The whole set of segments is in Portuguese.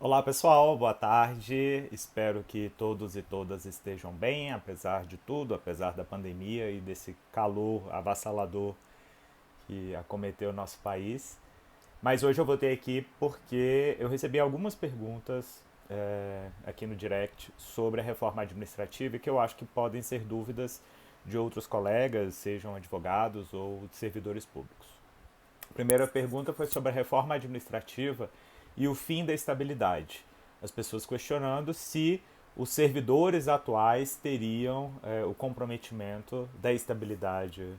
Olá pessoal, boa tarde. Espero que todos e todas estejam bem, apesar de tudo, apesar da pandemia e desse calor avassalador que acometeu o nosso país. Mas hoje eu voltei aqui porque eu recebi algumas perguntas aqui no direct sobre a reforma administrativa e que eu acho que podem ser dúvidas de outros colegas, sejam advogados ou servidores públicos. A primeira pergunta foi sobre a reforma administrativa e o fim da estabilidade. As pessoas questionando se os servidores atuais teriam o comprometimento da estabilidade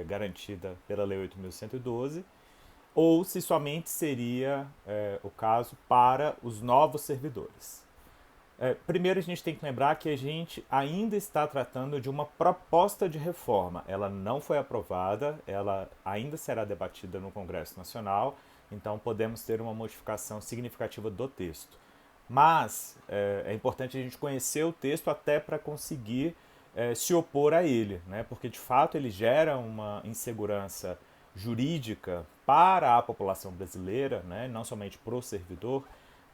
garantida pela Lei 8.112 ou se somente seria o caso para os novos servidores. Primeiro, a gente tem que lembrar que a gente ainda está tratando de uma proposta de reforma. Ela não foi aprovada, ela ainda será debatida no Congresso Nacional, então podemos ter uma modificação significativa do texto. Mas é importante a gente conhecer o texto até para conseguir se opor a ele, né? Porque de fato ele gera uma insegurança jurídica para a população brasileira, né? Não somente para o servidor,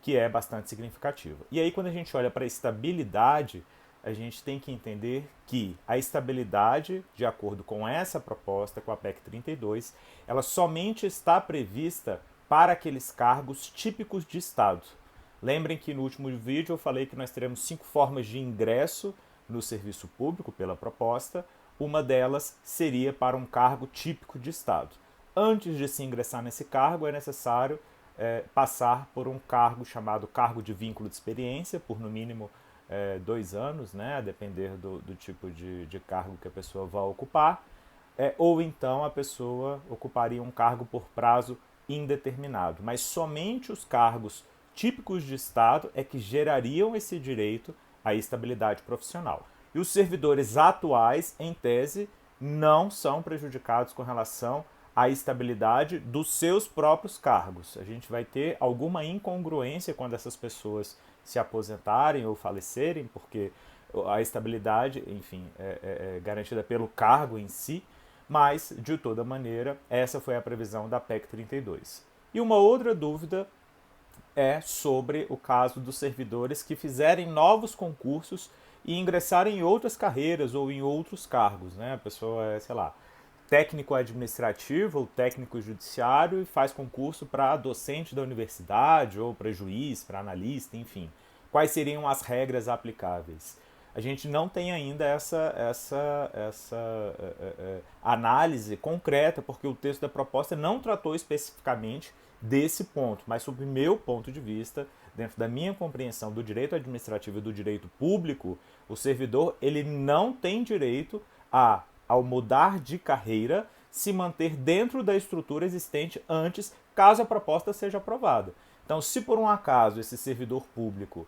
que é bastante significativa. E aí, quando a gente olha para a estabilidade, a gente tem que entender que a estabilidade, de acordo com essa proposta, com a PEC 32, ela somente está prevista para aqueles cargos típicos de Estado. Lembrem que no último vídeo eu falei que nós teremos 5 formas de ingresso no serviço público pela proposta. Uma delas seria para um cargo típico de Estado. Antes de se ingressar nesse cargo, é necessário passar por um cargo chamado cargo de vínculo de experiência, por no mínimo 2 anos, né, a depender do tipo de cargo que a pessoa vai ocupar, ou então a pessoa ocuparia um cargo por prazo indeterminado. Mas somente os cargos típicos de Estado é que gerariam esse direito à estabilidade profissional. E os servidores atuais, em tese, não são prejudicados com relação à estabilidade dos seus próprios cargos. A gente vai ter alguma incongruência quando essas pessoas se aposentarem ou falecerem, porque a estabilidade, enfim, é garantida pelo cargo em si, mas, de toda maneira, essa foi a previsão da PEC 32. E uma outra dúvida é sobre o caso dos servidores que fizerem novos concursos e ingressarem em outras carreiras ou em outros cargos, né? A pessoa é, sei lá, técnico administrativo ou técnico judiciário e faz concurso para docente da universidade ou para juiz, para analista, enfim. Quais seriam as regras aplicáveis? A gente não tem ainda essa análise concreta, porque o texto da proposta não tratou especificamente desse ponto, mas sob meu ponto de vista, dentro da minha compreensão do direito administrativo e do direito público, o servidor ele não tem direito a, ao mudar de carreira, se manter dentro da estrutura existente antes, caso a proposta seja aprovada. Então, se por um acaso esse servidor público,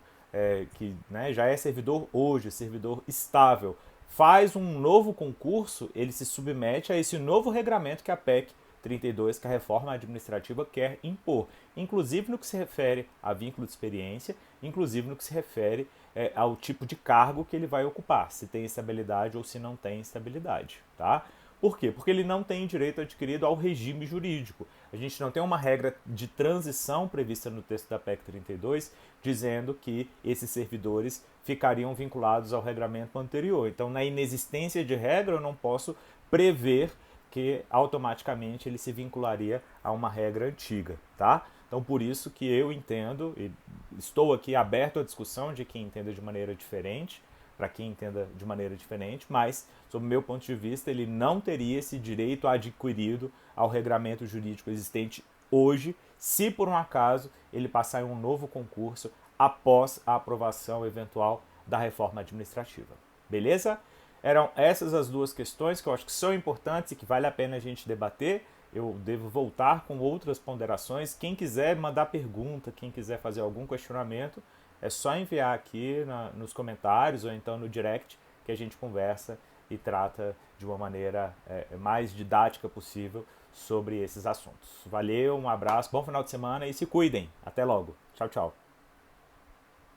que né, já é servidor hoje, servidor estável, faz um novo concurso, ele se submete a esse novo regramento que a PEC 32, que a reforma administrativa quer impor, inclusive no que se refere a vínculo de experiência, inclusive no que se refere ao tipo de cargo que ele vai ocupar, se tem estabilidade ou se não tem estabilidade, tá? Por quê? Porque ele não tem direito adquirido ao regime jurídico. A gente não tem uma regra de transição prevista no texto da PEC 32 dizendo que esses servidores ficariam vinculados ao regramento anterior. Então, na inexistência de regra, eu não posso prever que automaticamente ele se vincularia a uma regra antiga, tá? Então, por isso que eu entendo, e estou aqui aberto à discussão de quem entenda de maneira diferente, para quem entenda de maneira diferente, mas, sob o meu ponto de vista, ele não teria esse direito adquirido ao regramento jurídico existente hoje, se por um acaso ele passar em um novo concurso após a aprovação eventual da reforma administrativa. Beleza? Eram essas as duas questões que eu acho que são importantes e que vale a pena a gente debater. Eu devo voltar com outras ponderações. Quem quiser mandar pergunta, quem quiser fazer algum questionamento, é só enviar aqui nos comentários ou então no direct que a gente conversa e trata de uma maneira mais didática possível sobre esses assuntos. Valeu, um abraço, bom final de semana e se cuidem. Até logo. Tchau, tchau.